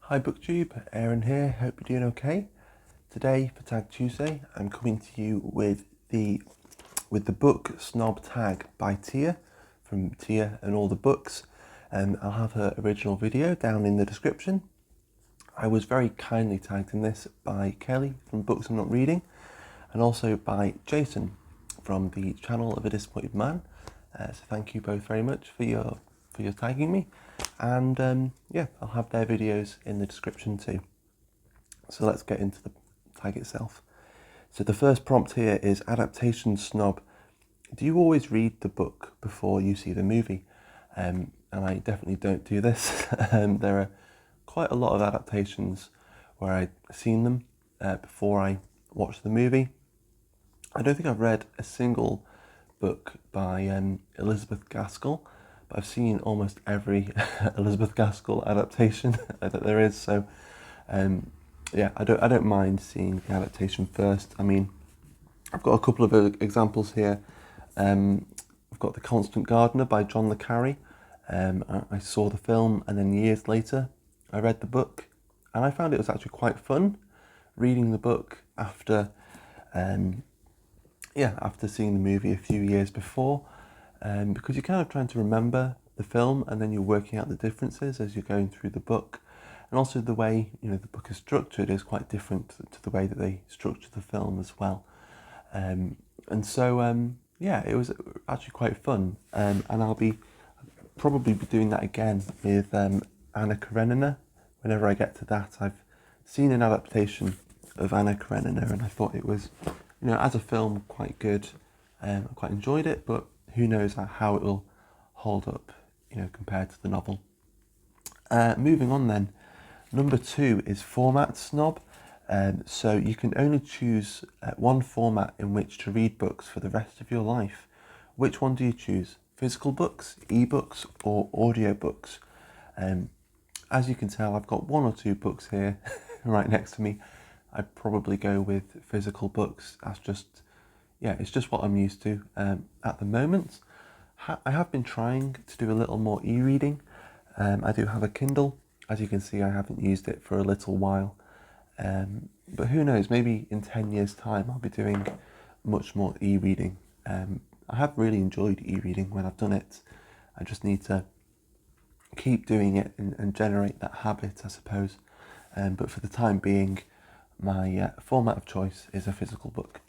Hi Booktube, Aaron here, hope you're doing okay. Today for Tag Tuesday I'm coming to you with the Book Snob Tag by Tia, from Tia and All the Books. I'll have her original video down in the description. I was very kindly tagged in this by Kelly from Books I'm Not Reading, and also by Jason from the channel of A Disappointed Man. So thank you both very much for your tagging me, and yeah, I'll have their videos in the description too. So let's get into the tag itself. So the first prompt here is Adaptation Snob. Do you always read the book before you see the movie? And I definitely don't do this. There are quite a lot of adaptations where I've seen them before I watch the movie. I don't think I've read a single book by Elizabeth Gaskell, but I've seen almost every Elizabeth Gaskell adaptation that there is. So yeah, I don't mind seeing the adaptation first. I mean, I've got a couple of examples here. I've got The Constant Gardener by John le Carre. I saw the film, and then years later I read the book, and I found it was actually quite fun reading the book after after seeing the movie a few years before, because you're kind of trying to remember the film, and then you're working out the differences as you're going through the book. And also the way the book is structured is quite different to the way that they structure the film as well. And so yeah, it was actually quite fun, and I'll probably be doing that again with Anna Karenina. Whenever I get to that, I've seen an adaptation of Anna Karenina, and I thought it was, as a film, quite good. I quite enjoyed it, but who knows how it will hold up, compared to the novel. Moving on then, number 2 is Format Snob. So you can only choose one format in which to read books for the rest of your life. Which one do you choose? Physical books, ebooks, or audiobooks? As you can tell, I've got 1 or 2 books here right next to me. I'd probably go with physical books. That's just, it's just what I'm used to at the moment. I have been trying to do a little more e-reading. I do have a Kindle. As you can see, I haven't used it for a little while. But who knows, maybe in 10 years' time I'll be doing much more e-reading. I have really enjoyed e-reading when I've done it. I just need to keep doing it and generate that habit, I suppose. But for the time being, my format of choice is a physical book.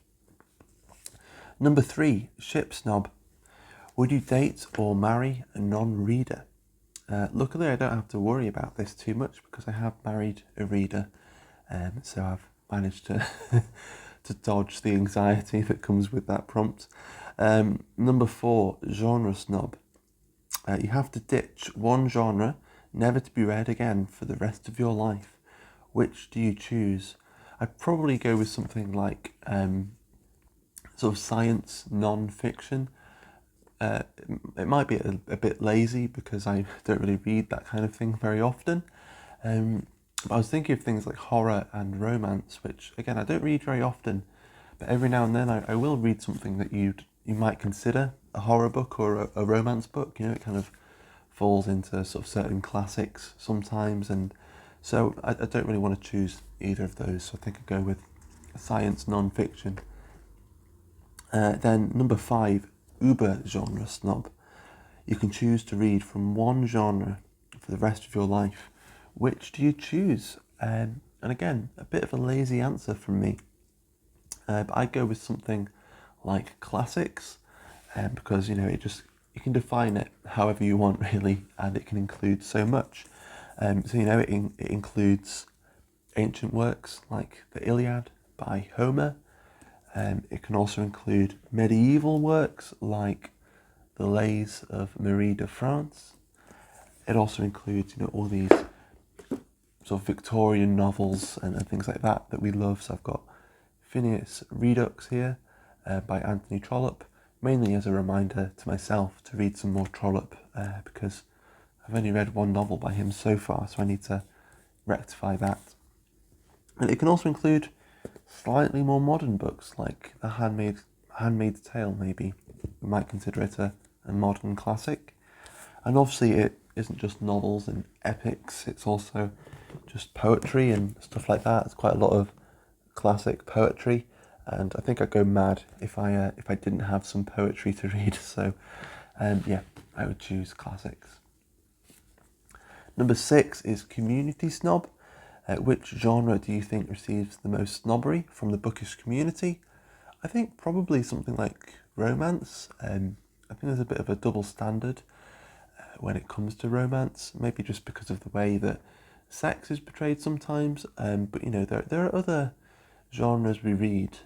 Number 3, Ship Snob. Would you date or marry a non-reader? Luckily, I don't have to worry about this too much because I have married a reader, so I've managed to to dodge the anxiety that comes with that prompt. Number 4, Genre Snob. You have to ditch one genre, never to be read again for the rest of your life. Which do you choose? I'd probably go with something like sort of science non-fiction. It might be a bit lazy because I don't really read that kind of thing very often. But I was thinking of things like horror and romance, which again I don't read very often, but every now and then I will read something that you might consider a horror book or a romance book. It kind of falls into sort of certain classics sometimes, and so I don't really want to choose either of those. So I think I'd go with science non-fiction. Then number 5, Uber Genre Snob. You can choose to read from one genre for the rest of your life. Which do you choose? And again, a bit of a lazy answer from me. But I'd go with something like classics, because you can define it however you want really, and it can include so much. So it includes ancient works like the Iliad by Homer. It can also include medieval works like the Lays of Marie de France. It also includes all these sort of Victorian novels and things like that we love. So I've got Phineas Redux here by Anthony Trollope, mainly as a reminder to myself to read some more Trollope, because I've only read one novel by him so far, so I need to rectify that. And it can also include slightly more modern books like The Handmaid's Tale, maybe. We might consider it a modern classic. And obviously it isn't just novels and epics, it's also just poetry and stuff like that. It's quite a lot of classic poetry, and I think I'd go mad if I didn't have some poetry to read. So yeah, I would choose classics. Number 6 is Community Snob. Which genre do you think receives the most snobbery from the bookish community? I think probably something like romance. I think there's a bit of a double standard when it comes to romance, maybe just because of the way that sex is portrayed sometimes. But you know, there are other genres we read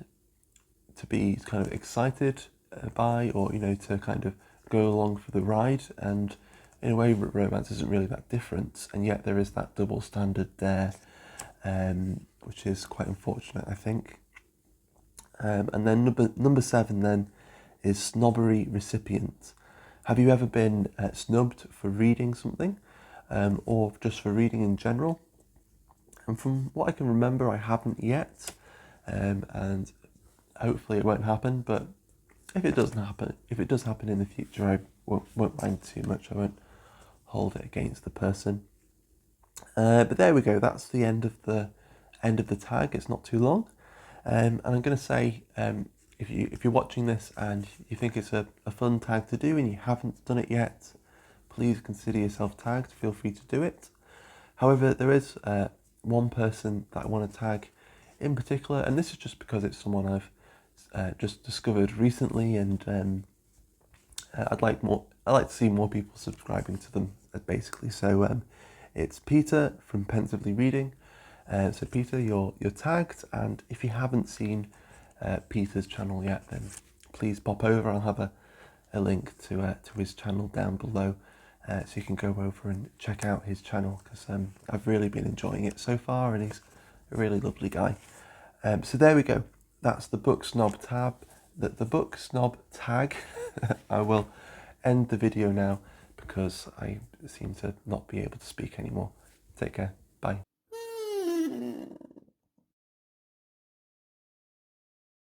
to be kind of excited by, or you know, to kind of go along for the ride. And in a way, romance isn't really that different, and yet there is that double standard there, which is quite unfortunate, I think. And then number 7 then is Snobbery Recipient. Have you ever been snubbed for reading something, or just for reading in general? And from what I can remember, I haven't yet, and hopefully it won't happen. But if it does happen in the future, I won't mind too much. I won't hold it against the person. But there we go. That's the end of the tag. It's not too long. And I'm going to say, if you're watching this and you think it's a fun tag to do and you haven't done it yet, please consider yourself tagged. Feel free to do it. However, there is one person that I want to tag in particular, and this is just because it's someone I've just discovered recently, and I'd like to see more people subscribing to them, basically. So it's Peter from Pensively Reading. So Peter, you're tagged, and if you haven't seen Peter's channel yet, then please pop over. I'll have a link to his channel down below, so you can go over and check out his channel, because I've really been enjoying it so far, and he's a really lovely guy. So there we go. That's the Book Snob tab. The Book Snob tag. I will end the video now because I seem to not be able to speak anymore. Take care. Bye.